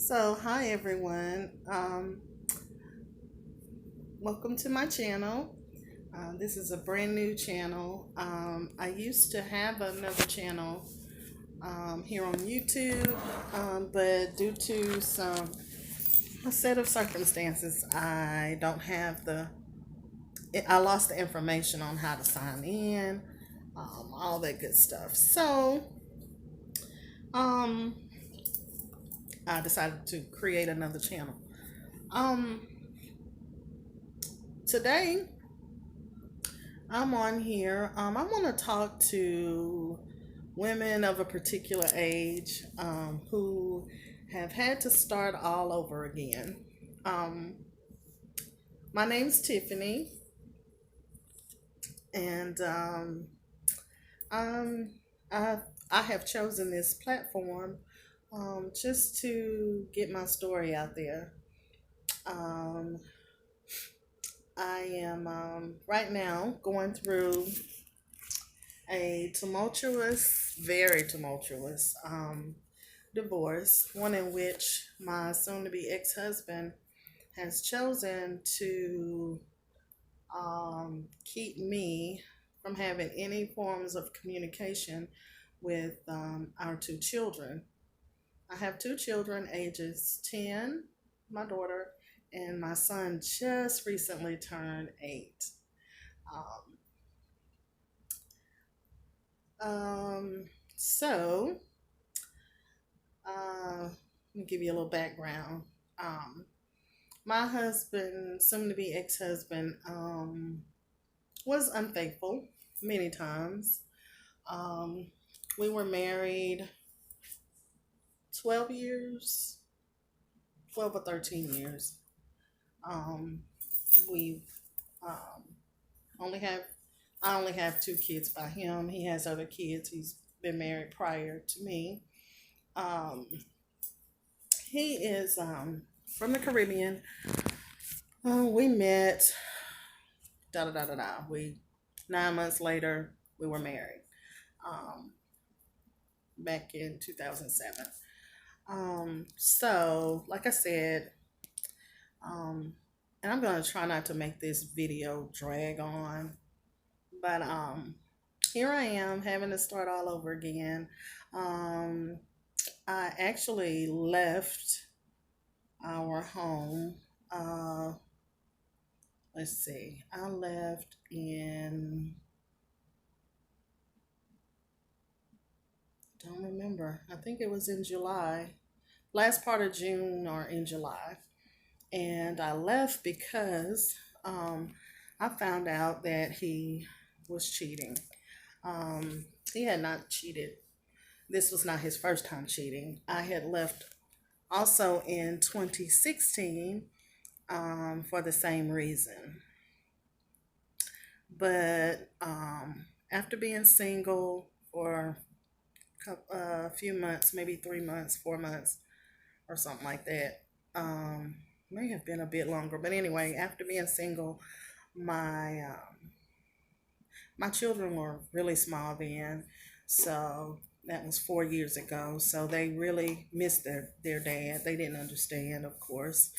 So, hi everyone. Welcome to my channel. This is a brand new channel. I used to have another channel here on YouTube, but due to a set of circumstances, I lost the information on how to sign in, all that good stuff. So, um, I decided to create another channel. Um, Today, I'm on here. I want to talk to women of a particular age who have had to start all over again. Um, my name's Tiffany, and um, I, I have chosen this platform just to get my story out there. Um, I am right now going through a very tumultuous divorce, one in which my soon to be ex husband has chosen to keep me from having any forms of communication with our two children. I have two children, ages 10, my daughter, and my son just recently turned 8. Um, so, let me give you a little background. Um, my husband, soon to be ex husband, was unfaithful many times. Um, we were married 12 years, 12 or 13 years. Um, we've um, only have I only have two kids by him. He has other kids. He's been married prior to me. Um, he is from the Caribbean. We met. Da da da da da. We 9 months later we were married. Um, Back in 2007. So like I said, um, and I'm gonna try not to make this video drag on, but here I am having to start all over again. Um, I actually left our home. Uh, let's see, I left in, don't remember, I think it was in July, last part of June or in July. And I left because I found out that he was cheating. He had not cheated. This was not his first time cheating. I had left also in 2016 for the same reason. But after being single for a few months, maybe 3 months, 4 months, or something like that, may have been a bit longer. But anyway, after being single, my my children were really small then, so that was 4 years ago. So they really missed their dad. They didn't understand, of course.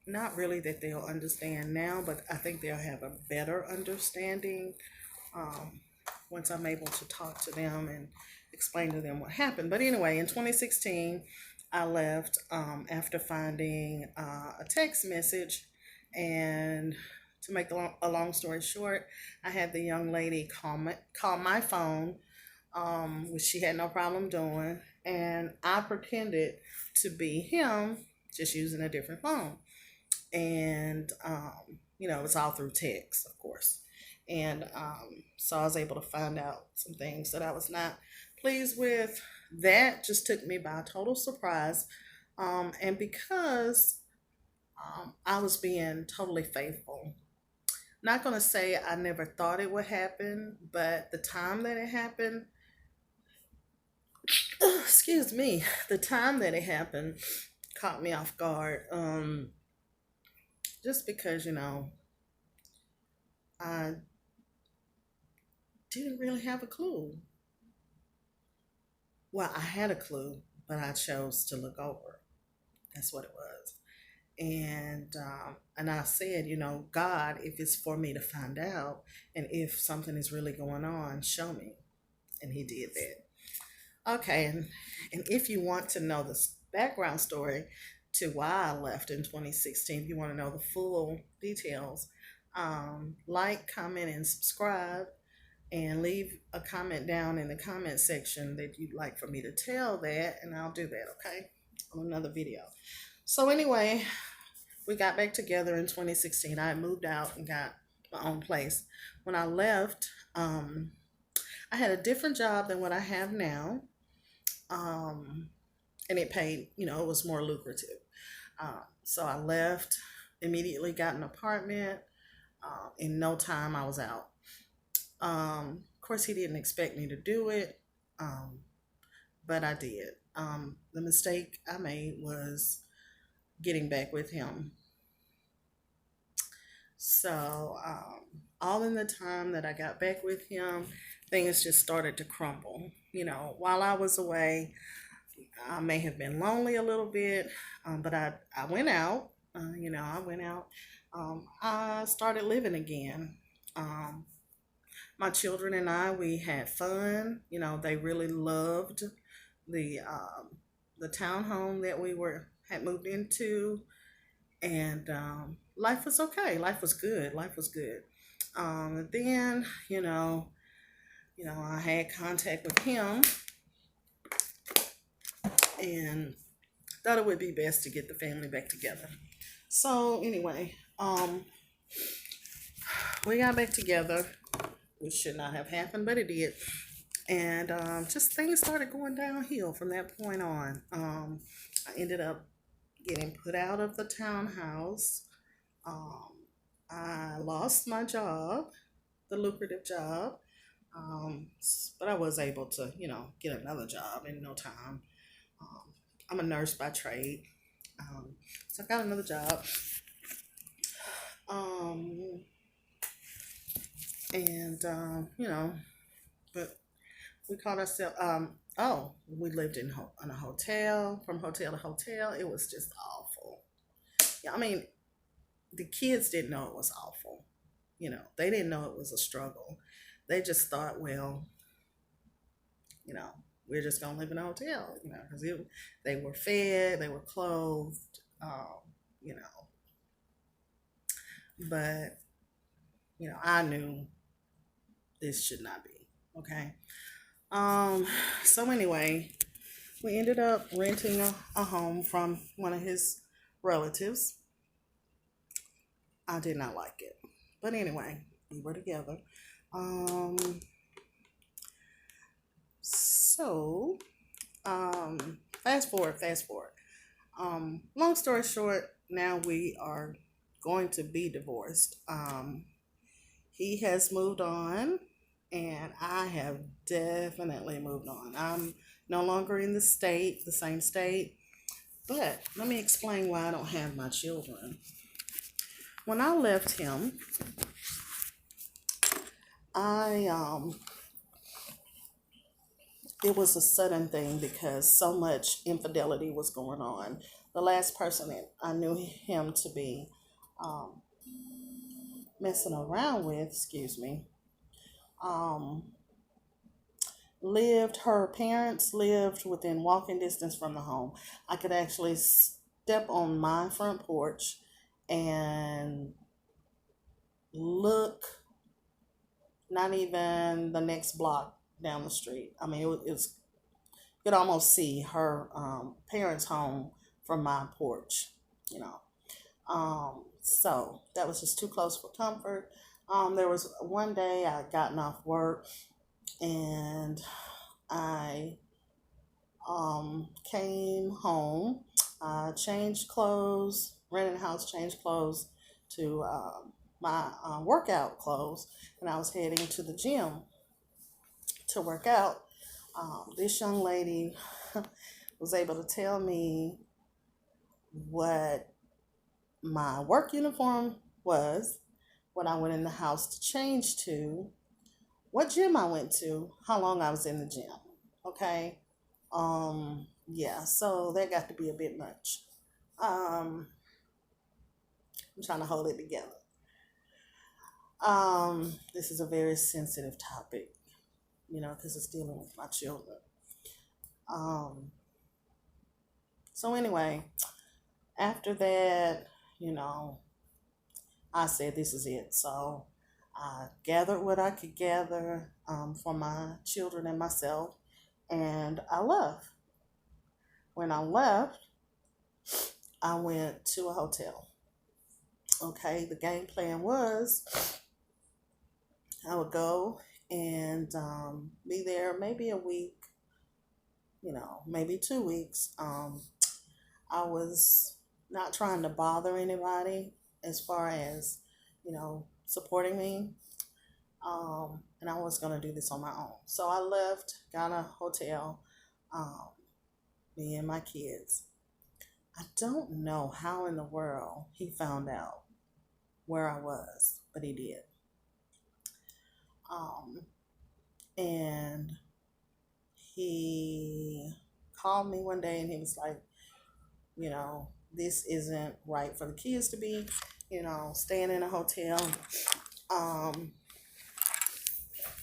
Not really that they'll understand now, but I think they'll have a better understanding um, once I'm able to talk to them and explain to them what happened. But anyway, in 2016, I left after finding a text message. And to make a long story short, I had the young lady call my phone, which she had no problem doing. And I pretended to be him, just using a different phone. And it's all through text, of course. And so I was able to find out some things that I was not pleased with. That just took me by total surprise. And because I was being totally faithful, not going to say I never thought it would happen, but the time that it happened, excuse me, the time that it happened caught me off guard. Just because, I didn't really have a clue. Well, I had a clue, but I chose to look over. That's what it was. And I said, God, if it's for me to find out, and if something is really going on, show me. And He did that. Okay, and if you want to know the background story to why I left in 2016, if you want to know the full details, like, comment, and subscribe, and leave a comment down in the comment section that you'd like for me to tell that, and I'll do that, okay, on another video. So anyway, we got back together in 2016. I had moved out and got my own place. When I left, I had a different job than what I have now, and it paid, it was more lucrative. So I left, immediately got an apartment. In no time, I was out. Of course, he didn't expect me to do it, but I did. The mistake I made was getting back with him. So, all in the time that I got back with him, things just started to crumble. While I was away, I may have been lonely a little bit, but I went out. I went out. I started living again. My children and I, we had fun. They really loved the townhome that we had moved into, and life was okay. Life was good. Life was good. Then, I had contact with him, and thought it would be best to get the family back together. So anyway, we got back together, which should not have happened, but it did. And just things started going downhill from that point on. I ended up getting put out of the townhouse. I lost my job, the lucrative job, but I was able to, get another job in no time. I'm a nurse by trade, so I got another job. And but we called ourselves. We lived in a hotel, from hotel to hotel. It was just awful. Yeah, I mean, the kids didn't know it was awful. They didn't know it was a struggle. They just thought, well, you know, we're just gonna live in a hotel, because they were fed, they were clothed, you know. But I knew this should not be okay. So anyway, we ended up renting a home from one of his relatives. I did not like it, but anyway, we were together. Um, so fast forward. Long story short, now we are going to be divorced. He has moved on, and I have definitely moved on. I'm no longer in the same state. But let me explain why I don't have my children. When I left him, I it was a sudden thing because so much infidelity was going on. The last person that I knew him to be um, messing around with, excuse me, um, her parents lived within walking distance from the home. I could actually step on my front porch and look not even the next block down the street. I mean, it was, you could almost see her parents' home from my porch, you know. So that was just too close for comfort. There was one day I had gotten off work, and I came home, changed clothes, rented a house, changed clothes to my workout clothes, and I was heading to the gym to work out. This young lady was able to tell me what my work uniform was, what I went in the house to change to, what gym I went to, how long I was in the gym. Okay. Yeah, so that got to be a bit much. Um, I'm trying to hold it together. This is a very sensitive topic, because it's dealing with my children. Um, so anyway, after that, you know, I said this is it. So I gathered what I could gather for my children and myself, and I left. When I left, I went to a hotel. Okay, the game plan was I would go and be there maybe a week, maybe 2 weeks. I was not trying to bother anybody as far as, supporting me. And I was going to do this on my own. So I left, got a hotel, um, me and my kids. I don't know how in the world he found out where I was, but he did. Um, and he called me one day and he was like, this isn't right for the kids to be, staying in a hotel. Um,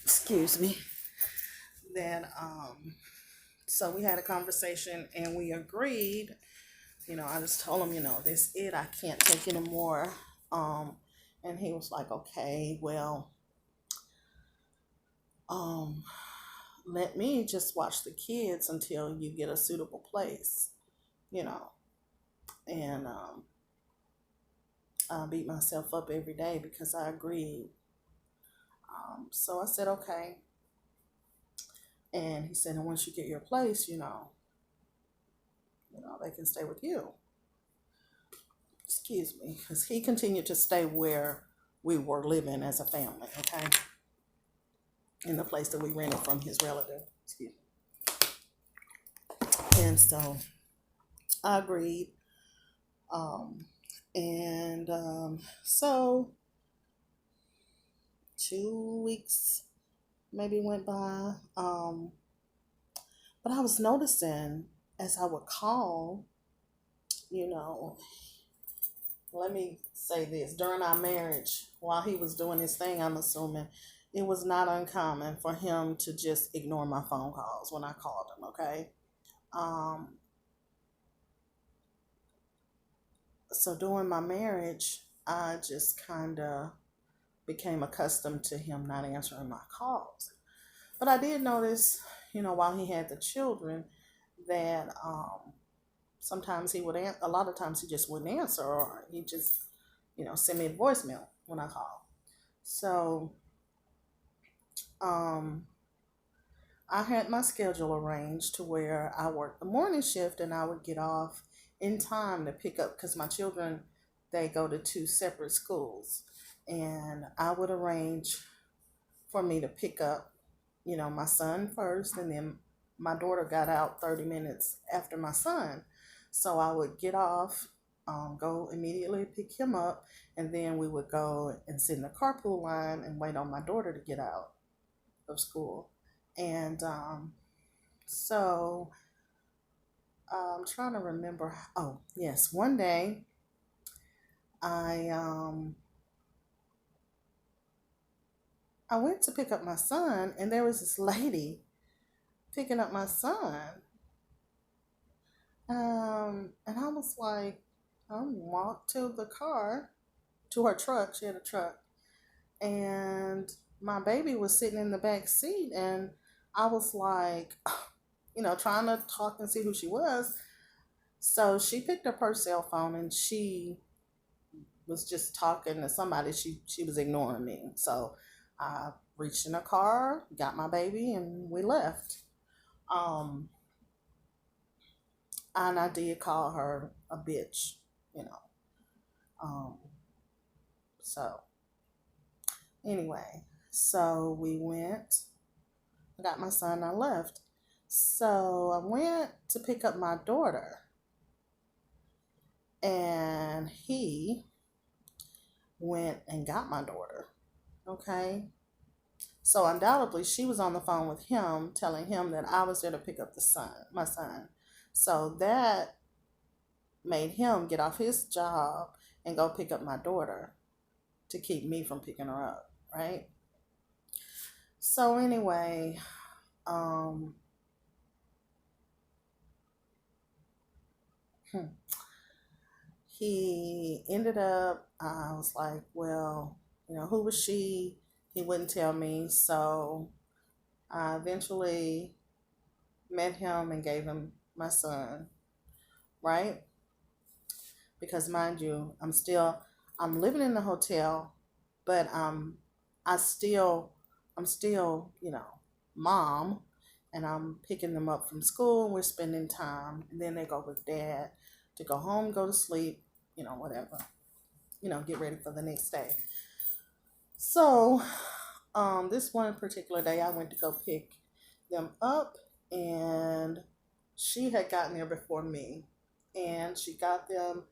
excuse me. Then, so we had a conversation and we agreed. I just told him, this it. I can't take anymore. And he was like, okay, well, um, let me just watch the kids until you get a suitable place, you know. And I beat myself up every day because I agreed. So I said, okay. And he said, and once you get your place, they can stay with you. Excuse me, because he continued to stay where we were living as a family, okay? In the place that we rented from his relative. Excuse me. And so I agreed. And so 2 weeks maybe went by. But I was noticing as I would call, you know, let me say this, during our marriage, while he was doing his thing, I'm assuming, it was not uncommon for him to just ignore my phone calls when I called him, okay? Um, so during my marriage, I just kind of became accustomed to him not answering my calls. But I did notice, while he had the children, that sometimes he would, a lot of times he just wouldn't answer, or he just, send me a voicemail when I call. So um, I had my schedule arranged to where I worked the morning shift and I would get off in time to pick up because my children, they go to two separate schools. And I would arrange for me to pick up, my son first, and then my daughter got out 30 minutes after my son. So I would get off, go immediately pick him up, and then we would go and sit in the carpool line and wait on my daughter to get out of school. And so I'm trying to remember. Oh, yes, one day I I went to pick up my son, and there was this lady picking up my son. And I was like, I walked to the car, to her truck. She had a truck, and my baby was sitting in the back seat, and I was like, trying to talk and see who she was. So she picked up her cell phone and she was just talking to somebody. She was ignoring me. So I reached in a car, got my baby, and we left. Um, and I did call her a bitch, you know. Um, so anyway, so we went. I got my son. I left. So I went to pick up my daughter, and he went and got my daughter. Okay. So undoubtedly, she was on the phone with him, telling him that I was there to pick up my son. So that made him get off his job and go pick up my daughter to keep me from picking her up, right? So anyway, um, he ended up, I was like, well, who was she? He wouldn't tell me. So I eventually met him and gave him my son, right? Because mind you, I'm living in the hotel, but I still, I'm still, mom, and I'm picking them up from school and we're spending time. And then they go with dad to go home, go to sleep, whatever, get ready for the next day. So, this one particular day, I went to go pick them up, and she had gotten there before me, and she got them,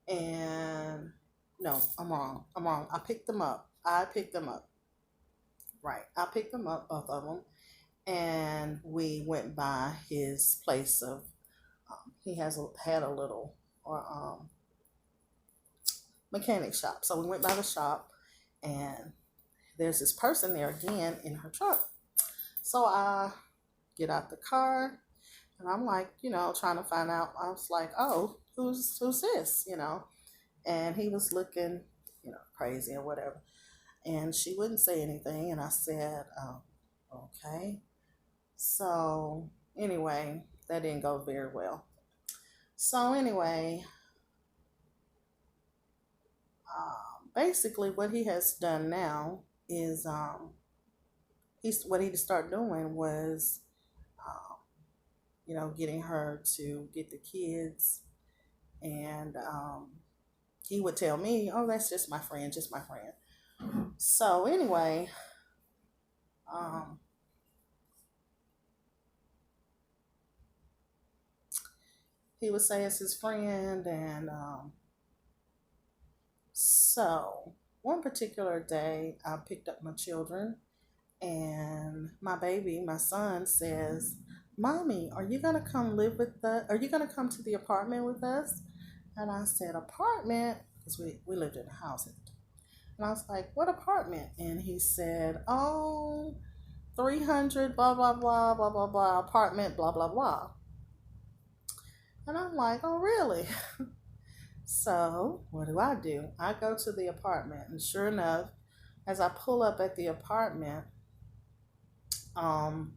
and no, I'm wrong. I'm wrong. I picked them up. I picked them up. Right. I picked them up, both of them, and we went by his place of. He had a little or mechanic shop, so we went by the shop, and there's this person there again in her truck. So I get out the car, and I'm like, trying to find out. I was like, oh, who's this, And he was looking, crazy or whatever. And she wouldn't say anything, and I said, okay. So anyway, that didn't go very well. So anyway, basically what he has done now is what he started doing was getting her to get the kids, and he would tell me, oh, that's just my friend, just my friend. So anyway, um, he would say it's his friend, and so one particular day I picked up my children, and my son says, Mommy, are you gonna come live with us? Are you gonna come to the apartment with us? And I said, apartment? Because we lived in a house at the time. And I was like, what apartment? And he said, oh, 300, blah, blah, blah, blah, blah, blah, apartment, blah, blah, blah. And I'm like, oh, really? So what do? I go to the apartment, and sure enough, as I pull up at the apartment, um,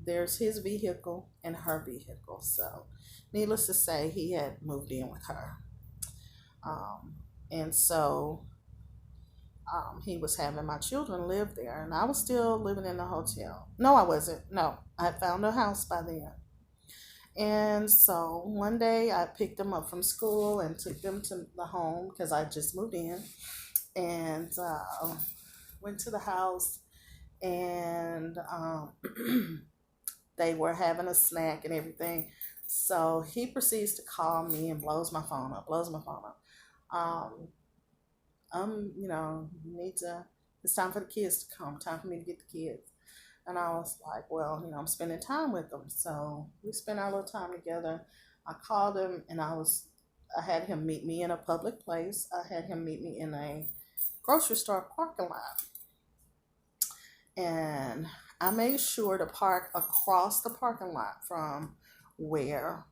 there's his vehicle and her vehicle. So, needless to say, he had moved in with her. Um, and so he was having my children live there, and I was still living in the hotel. No, I wasn't. No, I had found a house by then. And so one day I picked them up from school and took them to the home because I just moved in, and went to the house, and they were having a snack and everything. So he proceeds to call me and blows my phone up, blows my phone up. Need to, it's time for the kids to come, time for me to get the kids. And I was like, well, I'm spending time with them. So we spent our little time together. I called him, and I had him meet me in a public place. I had him meet me in a grocery store parking lot. And I made sure to park across the parking lot from where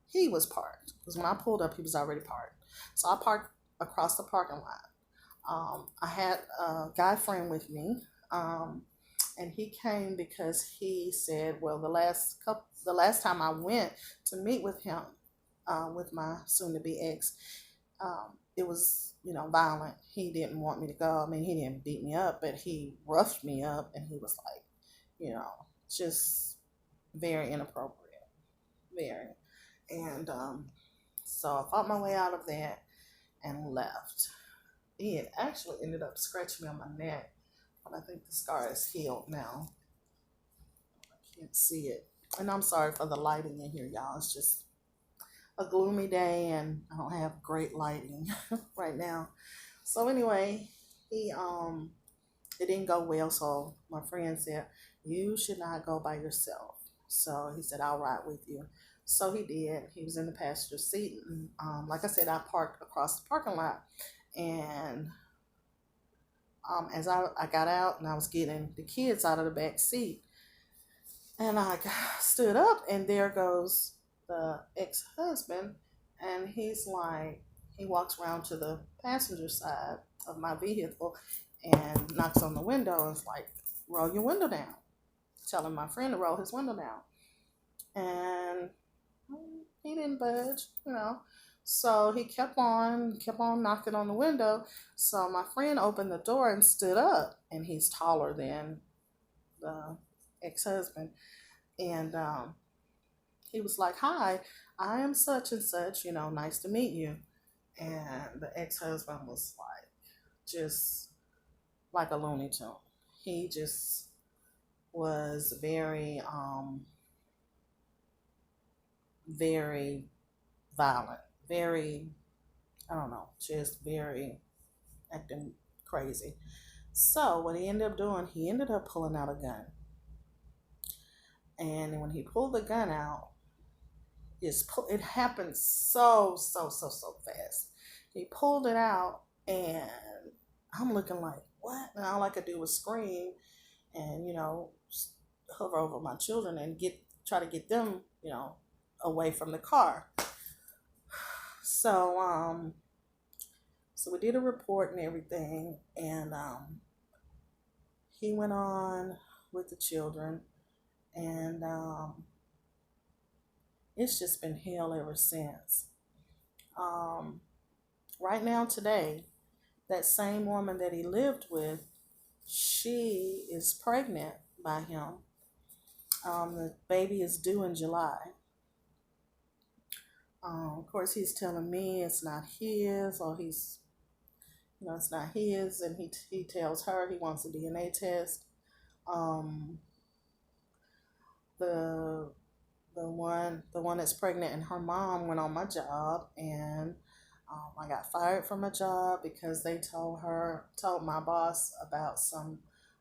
he was parked. Because when I pulled up, he was already parked. So I parked across the parking lot. I had a guy friend with me, and he came because he said, well, the last time I went to meet with him, with my soon-to-be ex, it was, violent. He didn't want me to go. I mean, he didn't beat me up, but he roughed me up, and he was like, just very inappropriate, very. And so I fought my way out of that and left. He had actually ended up scratching me on my neck, but I think the scar is healed now. I can't see it. And I'm sorry for the lighting in here, y'all. It's just a gloomy day, and I don't have great lighting right now. So anyway, he it didn't go well, so my friend said, you should not go by yourself. So he said, I'll ride with you. So he did. He was in the passenger seat. And, like I said, I parked across the parking lot. And as I got out and I was getting the kids out of the back seat, and I stood up, and there goes the ex husband. And he's like, he walks around to the passenger side of my vehicle and knocks on the window and is like, roll your window down, telling my friend to roll his window down. And he didn't budge, you know. So he kept on knocking on the window. So my friend opened the door and stood up, and he's taller than the ex husband. And he was like, "Hi, I am such and such, nice to meet you." And the ex husband was like, just like a Looney Tune. He just was very violent, very, I don't know, just very acting crazy. So what he ended up doing, he ended up pulling out a gun. And when he pulled the gun out, it happened so fast. He pulled it out, and I'm looking like, what? And all I could do was scream and, hover over my children and try to get them, away from the car. So we did a report and everything, and he went on with the children, and it's just been hell ever since. Um, right now, today, that same woman that he lived with, she is pregnant by him. The baby is due in July. Of course, he's telling me it's not his, or it's not his, and he tells her he wants a DNA test. Um, the the one that's pregnant and her mom went on my job, and I got fired from a job because they told my boss about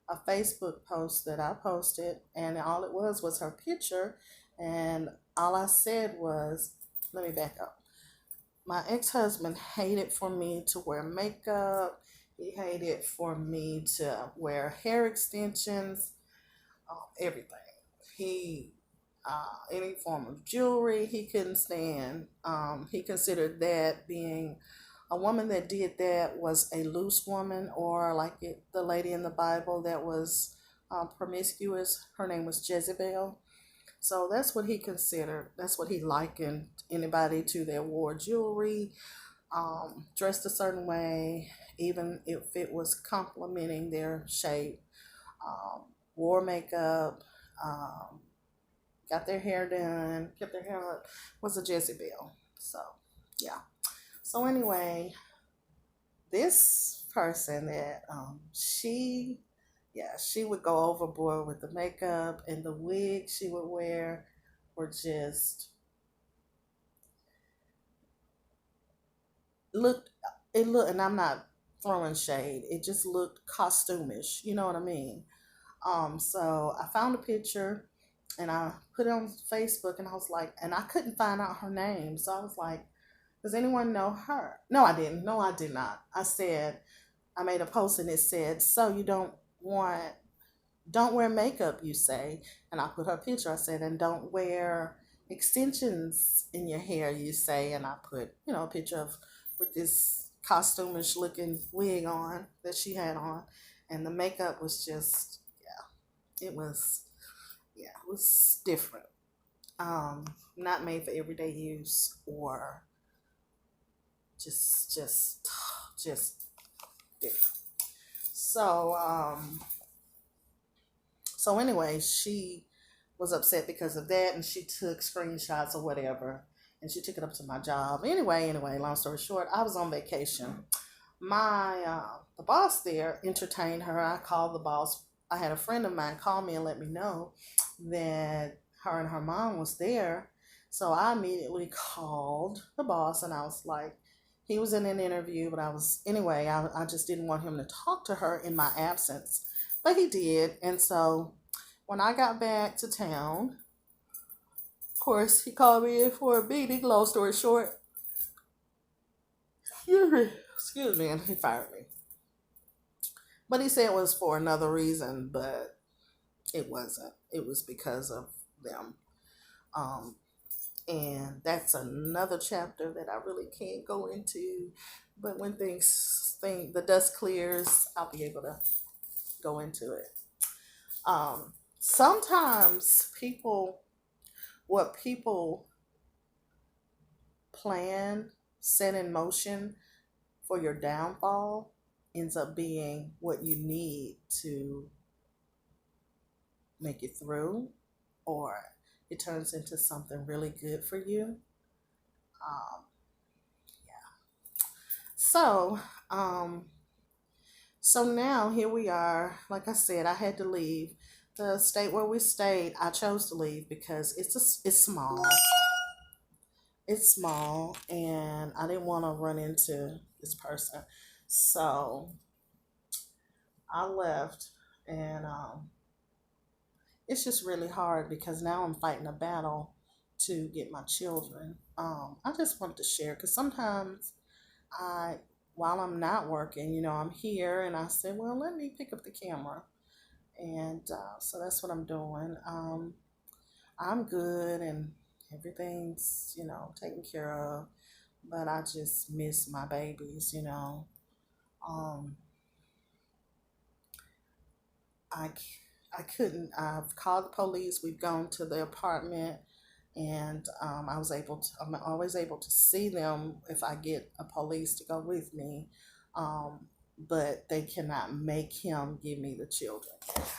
a Facebook post that I posted, and all it was her picture, and all I said was, let me back up. My ex-husband hated for me to wear makeup. He hated for me to wear hair extensions, everything. He any form of jewelry he couldn't stand. He considered that being a woman that did that was a loose woman, or like the lady in the Bible that was promiscuous. Her name was Jezebel. So that's what he considered. That's what he likened anybody to that wore jewelry, dressed a certain way, even if it was complimenting their shape, wore makeup, got their hair done, kept their hair up, was a Jezebel. So, yeah. So, anyway, this person that she would go overboard with the makeup, and the wig she would wear were just looked and I'm not throwing shade, it just looked costumish, you know what I mean? So I found a picture and I put it on Facebook, and I was like, and I couldn't find out her name. So I was like, does anyone know her? No, I didn't. No, I did not. I made a post and it said, so you don't wear makeup, you say. And I put her picture. I said, and don't wear extensions in your hair, you say. And I put, a picture of with this costumish looking wig on that she had on. And the makeup was just, it was different. Not made for everyday use, or just different. So anyway, she was upset because of that, and she took screenshots or whatever, and she took it up to my job. Anyway, long story short, I was on vacation. The boss there entertained her. I called the boss. I had a friend of mine call me and let me know that her and her mom was there. So I immediately called the boss, and I was like, he was in an interview, but I just didn't want him to talk to her in my absence. But he did. And so when I got back to town, course, he called me in for a meeting. Long story short, excuse me, and he fired me. But he said it was for another reason, but it wasn't. It was because of them. Um, and that's another chapter that I really can't go into. But when the dust clears, I'll be able to go into it. Sometimes what people plan, set in motion for your downfall ends up being what you need to make it through, or it turns into something really good for you. Um, so, um, so now here we are. Like I said, I had to leave the state where we stayed. I chose to leave because it's small. It's small, and I didn't want to run into this person. So I left, and it's just really hard because now I'm fighting a battle to get my children. I just wanted to share because sometimes I, while I'm not working, I'm here and I say, well, let me pick up the camera. And so that's what I'm doing. I'm good and everything's, taken care of, but I just miss my babies. Um, I, I couldn't, I've called the police, we've gone to the apartment, and I'm always able to see them if I get a police to go with me. But they cannot make him give me the children.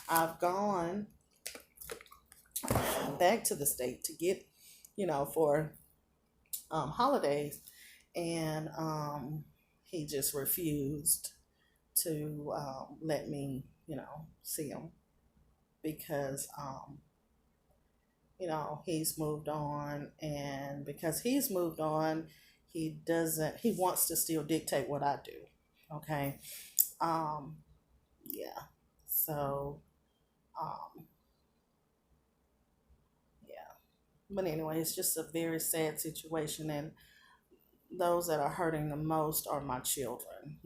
I've gone back to the state to get, for holidays, and he just refused to let me, see him because he's moved on, and because he's moved on, he wants to still dictate what I do. Okay. Um, yeah. So, um, yeah. But anyway, it's just a very sad situation, and those that are hurting the most are my children.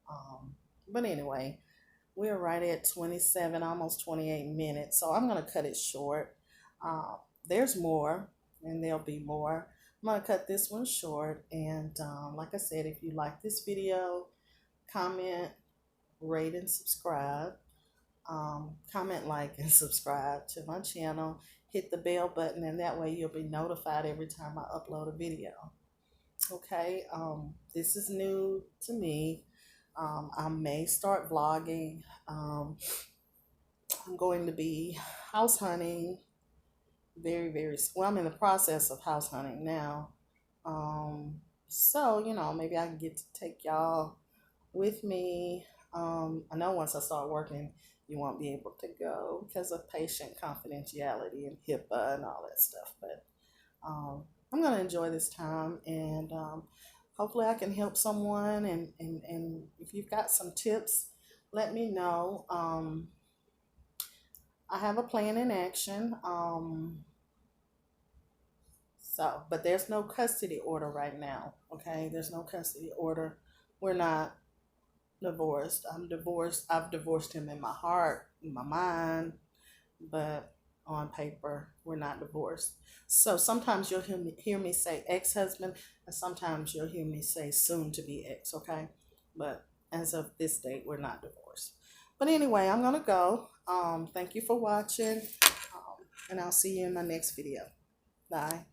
Um, but anyway, we're right at 27, almost 28 minutes, so I'm going to cut it short. Uh, there's more, and there'll be more. I'm going to cut this one short, and like I said, if you like this video, comment, rate, and subscribe. Comment, like, and subscribe to my channel. Hit the bell button, and that way you'll be notified every time I upload a video. Okay, this is new to me. I may start vlogging. I'm going to be house hunting very, very well. I'm in the process of house hunting now. So, maybe I can get to take y'all with me. I know once I start working, you won't be able to go because of patient confidentiality and HIPAA and all that stuff. But I'm going to enjoy this time, and hopefully I can help someone. And if you've got some tips, let me know. I have a plan in action. But there's no custody order right now. Okay, there's no custody order. We're not divorced. I'm divorced. I've divorced him in my heart, in my mind, but on paper, we're not divorced. So sometimes you'll hear me say ex-husband, and sometimes you'll hear me say soon to be ex. Okay, but as of this date, we're not divorced. But anyway, I'm gonna go. Thank you for watching, and I'll see you in my next video. Bye.